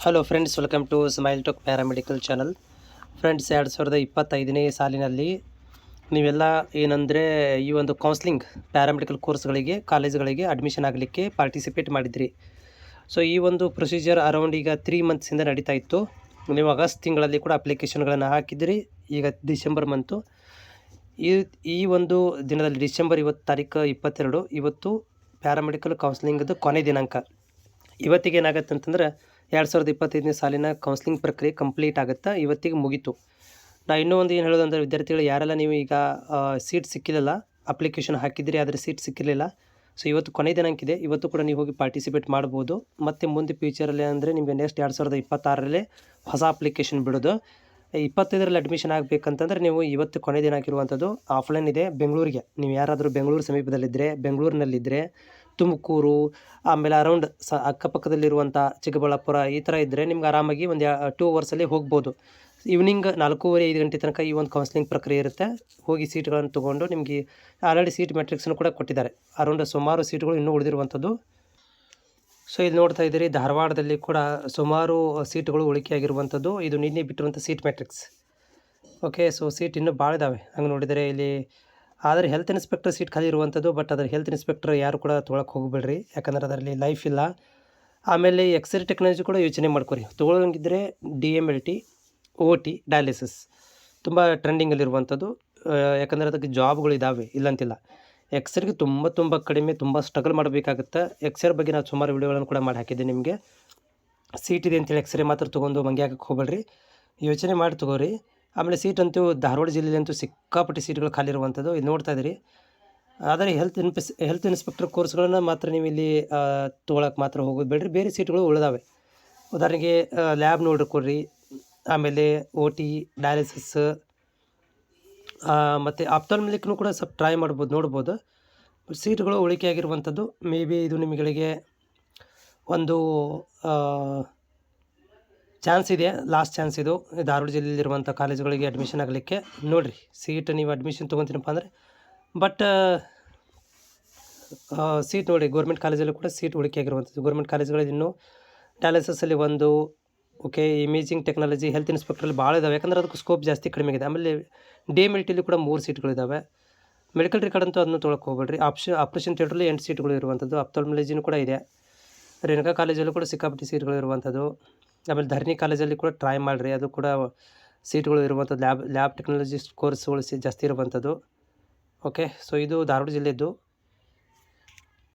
Hello friends, welcome to Smile Talk paramedical channel. Friends, 2025ನೇ ಸಾಲಿನಲ್ಲಿ ನೀವೆಲ್ಲ ಏನಂದರೆ ಈ ಒಂದು ಕೌನ್ಸ್ಲಿಂಗ್ ಪ್ಯಾರಾಮೆಡಿಕಲ್ ಕೋರ್ಸ್ಗಳಿಗೆ ಕಾಲೇಜ್ಗಳಿಗೆ ಅಡ್ಮಿಷನ್ ಆಗಲಿಕ್ಕೆ ಪಾರ್ಟಿಸಿಪೇಟ್ ಮಾಡಿದ್ರಿ. ಸೊ ಈ ಒಂದು ಪ್ರೊಸೀಜರ್ ಅರೌಂಡ್ ಈಗ 3 ಮಂತ್ಸಿಂದ ನಡೀತಾ ಇತ್ತು. ನೀವು ಆಗಸ್ಟ್ ತಿಂಗಳಲ್ಲಿ ಕೂಡ ಅಪ್ಲಿಕೇಶನ್ಗಳನ್ನು ಹಾಕಿದ್ರಿ. ಈಗ ಡಿಸೆಂಬರ್ ಮಂತು. ಈ ಒಂದು ದಿನದಲ್ಲಿ ಡಿಸೆಂಬರ್ ತಾರೀಕು 22 ಇವತ್ತು ಪ್ಯಾರಾಮೆಡಿಕಲ್ ಕೌನ್ಸ್ಲಿಂಗ್ದು ಕೊನೆ ದಿನಾಂಕ. ಇವತ್ತಿಗೆ ಏನಾಗುತ್ತೆ ಅಂತಂದ್ರೆ 2025ನೇ ಸಾಲಿನ ಕೌನ್ಸ್ಲಿಂಗ್ ಪ್ರಕ್ರಿಯೆ ಕಂಪ್ಲೀಟ್ ಆಗುತ್ತೆ. ಇವತ್ತಿಗೆ ಮುಗೀತು. ನಾನು ಇನ್ನೂ ಒಂದು ಏನು ಹೇಳೋದಂದರೆ, ವಿದ್ಯಾರ್ಥಿಗಳು ಯಾರೆಲ್ಲ ನೀವು ಈಗ ಸೀಟ್ ಸಿಕ್ಕಿಲ್ಲ, ಅಪ್ಲಿಕೇಶನ್ ಹಾಕಿದ್ರಿ ಆದರೆ ಸೀಟ್ ಸಿಕ್ಕಿರಲಿಲ್ಲ, ಸೊ ಇವತ್ತು ಕೊನೆ ದಿನಾಂಕ ಇದೆ. ಇವತ್ತು ಕೂಡ ನೀವು ಹೋಗಿ ಪಾರ್ಟಿಸಿಪೇಟ್ ಮಾಡ್ಬೋದು. ಮತ್ತು ಮುಂದೆ ಫ್ಯೂಚರಲ್ಲಿ ಅಂದರೆ ನಿಮಗೆ ನೆಕ್ಸ್ಟ್ 2026ರಲ್ಲೇ ಹೊಸ ಅಪ್ಲಿಕೇಶನ್ ಬಿಡೋದು. 25ರಲ್ಲಿ ಅಡ್ಮಿಷನ್ ಆಗಬೇಕಂತಂದರೆ ನೀವು ಇವತ್ತು ಕೊನೆ ದಿನ ಆಗಿರುವಂಥದ್ದು. ಆಫ್ಲೈನ್ ಇದೆ ಬೆಂಗಳೂರಿಗೆ. ನೀವು ಯಾರಾದರೂ ಬೆಂಗಳೂರು ಸಮೀಪದಲ್ಲಿದ್ದರೆ, ಬೆಂಗಳೂರಿನಲ್ಲಿದ್ದರೆ, ತುಮಕೂರು ಆಮೇಲೆ ಅರೌಂಡ್ ಅಕ್ಕಪಕ್ಕದಲ್ಲಿರುವಂಥ ಚಿಕ್ಕಬಳ್ಳಾಪುರ ಈ ಥರ ಇದ್ದರೆ ನಿಮ್ಗೆ ಆರಾಮಾಗಿ ಒಂದು 2 ಅವರ್ಸಲ್ಲಿ ಹೋಗ್ಬೋದು. ಈವ್ನಿಂಗ್ 4:30-5 ಗಂಟೆ ತನಕ ಈ ಒಂದು ಕೌನ್ಸ್ಲಿಂಗ್ ಪ್ರಕ್ರಿಯೆ ಇರುತ್ತೆ. ಹೋಗಿ ಸೀಟ್ಗಳನ್ನು ತೊಗೊಂಡು ನಿಮಗೆ ಆಲ್ರೆಡಿ ಸೀಟ್ ಮ್ಯಾಟ್ರಿಕ್ಸನ್ನು ಕೂಡ ಕೊಟ್ಟಿದ್ದಾರೆ. ಅರೌಂಡ್ ಸುಮಾರು ಸೀಟ್ಗಳು ಇನ್ನೂ ಉಳಿದಿರುವಂಥದ್ದು. ಸೊ ಇಲ್ಲಿ ನೋಡ್ತಾ ಇದ್ದೀರಿ, ಧಾರವಾಡದಲ್ಲಿ ಕೂಡ ಸುಮಾರು ಸೀಟ್ಗಳು ಉಳಿಕೆಯಾಗಿರುವಂಥದ್ದು. ಇದು ನಿನ್ನೆ ಬಿಟ್ಟಿರುವಂಥ seat matrix. Okay, so seat ಇನ್ನೂ ಭಾಳ ಇದ್ದಾವೆ. ಹಂಗೆ ನೋಡಿದರೆ ಇಲ್ಲಿ ಆದರೆ ಹೆಲ್ತ್ ಇನ್ಸ್ಪೆಕ್ಟರ್ ಸೀಟ್ ಖಾಲಿ ಇರುವಂಥದ್ದು. ಬಟ್ ಅದರ ಹೆಲ್ತ್ ಇನ್ಸ್ಪೆಕ್ಟರ್ ಯಾರು ಕೂಡ ತೊಗೊಳಕ್ಕೆ ಹೋಗಬೇಡ್ರಿ, ಯಾಕಂದ್ರೆ ಅದರಲ್ಲಿ ಲೈಫ್ ಇಲ್ಲ. ಆಮೇಲೆ ಎಕ್ಸ್ರೇ ಟೆಕ್ನಾಲಜಿ ಕೂಡ ಯೋಚನೆ ಮಾಡ್ಕೊರಿ. ತೊಗೊಳಂಗಿದ್ರೆ DMLT, OT, ಡಯಾಲಿಸಿಸ್ ತುಂಬ ಟ್ರೆಂಡಿಂಗಲ್ಲಿರುವಂಥದ್ದು. ಯಾಕಂದರೆ ಅದಕ್ಕೆ ಜಾಬ್ಗಳು ಇದ್ದಾವೆ, ಇಲ್ಲಂತಿಲ್ಲ. ಎಕ್ಸ್ರೇಗೆ ತುಂಬ ಕಡಿಮೆ, ತುಂಬ ಸ್ಟ್ರಗಲ್ ಮಾಡಬೇಕಾಗುತ್ತೆ. ಎಕ್ಸ್ರೇ ಬಗ್ಗೆ ನಾನು ಸುಮಾರು ವಿಡಿಯೋಗಳನ್ನು ಕೂಡ ಮಾಡಿ ಹಾಕಿದ್ದೆ ನಿಮಗೆ. ಸೀಟ್ ಇದೆ ಅಂತೇಳಿ ಎಕ್ಸ್ರೇ ಮಾತ್ರ ತೊಗೊಂಡು ಮಂಗೆ ಹಾಕಕ್ಕೆ ಹೋಗಬೇಡ್ರಿ, ಯೋಚನೆ ಮಾಡಿ ತೊಗೋರಿ. ಆಮೇಲೆ ಸೀಟ್ ಅಂತೂ ಧಾರವಾಡ ಜಿಲ್ಲೆಯಲ್ಲಂತೂ ಸಿಕ್ಕಾಪಟ್ಟೆ ಸೀಟ್ಗಳು ಖಾಲಿ ಇರುವಂಥದ್ದು. ಇದು ನೋಡ್ತಾ ಇದ್ದೀರಿ. ಆದರೆ ಹೆಲ್ತ್ ಇನ್ಸ್ಪೆಕ್ಟರ್ ಕೋರ್ಸ್ಗಳನ್ನು ಮಾತ್ರ ನೀವು ಇಲ್ಲಿ ತೊಗೊಳಕ್ಕೆ ಮಾತ್ರ ಹೋಗೋದು ಬೇಡ್ರಿ. ಬೇರೆ ಸೀಟ್ಗಳು ಉಳಿದಾವೆ. ಉದಾಹರಣೆಗೆ ಲ್ಯಾಬ್ ನೋಡ್ಕೊಡ್ರಿ, ಆಮೇಲೆ OT, ಡಯಾಲಿಸಿಸ್ ಮತ್ತು ಆಪ್ಥಾಲ್ಮಿಕ್ನು ಕೂಡ ಸ್ವಲ್ಪ ಟ್ರೈ ಮಾಡ್ಬೋದು, ನೋಡ್ಬೋದು. ಸೀಟ್ಗಳು ಉಳಿಕೆಯಾಗಿರುವಂಥದ್ದು. ಮೇ ಬಿ ಇದು ನಿಮಗೆ ಒಂದು ಚಾನ್ಸ್ ಇದೆ, ಲಾಸ್ಟ್ ಚಾನ್ಸ್ ಇದು. ಧಾರವಾಡ ಜಿಲ್ಲೆಯಲ್ಲಿರುವಂಥ ಕಾಲೇಜುಗಳಿಗೆ ಅಡ್ಮಿಷನ್ ಆಗಲಿಕ್ಕೆ ನೋಡಿರಿ. ಸೀಟ್ ನೀವು ಅಡ್ಮಿಷನ್ ತೊಗೊತೀನಪ್ಪ ಅಂದರೆ, ಬಟ್ ಸೀಟ್ ನೋಡಿ, ಗೌರ್ಮೆಂಟ್ ಕಾಲೇಜಲ್ಲೂ ಕೂಡ ಸೀಟ್ ಉಳಿಕೆಯಾಗಿರುವಂಥದ್ದು. ಗೌರ್ಮೆಂಟ್ ಕಾಲೇಜುಗಳಲ್ಲಿ ಇನ್ನೂ ಡಯಾಲಿಸಿಸಲ್ಲಿ ಒಂದು, ಓಕೆ, ಇಮೇಜಿಂಗ್ ಟೆಕ್ನಾಲಜಿ, ಹೆಲ್ತ್ ಇನ್ಸ್ಪೆಕ್ಟ್ರಲ್ಲಿ ಭಾಳ ಇದ್ದಾವೆ. ಯಾಕಂದರೆ ಅದಕ್ಕೆ ಸ್ಕೋಪ್ ಜಾಸ್ತಿ ಕಡಿಮೆ ಇದೆ. ಆಮೇಲೆ DMLTಲಿ ಕೂಡ 3 ಸೀಟ್ಗಳಿದ್ದಾವೆ. ಮೆಡಿಕಲ್ ರೆಕಾರ್ಡ್ ಅಂತೂ ಅದನ್ನು ತೊಗೊಳಕ್ಕೆ ಹೋಗಬೇಡ್ರಿ. ಆಪ್ರೇಷನ್ ಥಿಯೇಟ್ರಲ್ಲಿ 8 ಸೀಟ್ಗಳು ಇರುವಂಥದ್ದು. ಆಪ್ಥಾಲ್ಮಾಲಜಿನೂ ಕೂಡ ಇದೆ. ರೇಣುಕಾ ಕಾಲೇಜಲ್ಲೂ ಕೂಡ ಸಿಕ್ಕಾಪಟ್ಟೆ ಸೀಟ್ಗಳು ಇರುವಂಥದ್ದು. ಆಮೇಲೆ ಧರಣಿ ಕಾಲೇಜಲ್ಲಿ ಕೂಡ ಟ್ರೈ ಮಾಡಿರಿ, ಅದು ಕೂಡ ಸೀಟ್ಗಳು ಇರುವಂಥದ್ದು. ಲ್ಯಾಬ್ ಟೆಕ್ನಾಲಜಿಸ್ಟ್ ಕೋರ್ಸ್ಗಳು ಜಾಸ್ತಿ ಇರುವಂಥದ್ದು. ಓಕೆ, ಸೊ ಇದು ಧಾರವಾಡ ಜಿಲ್ಲೆಯದ್ದು.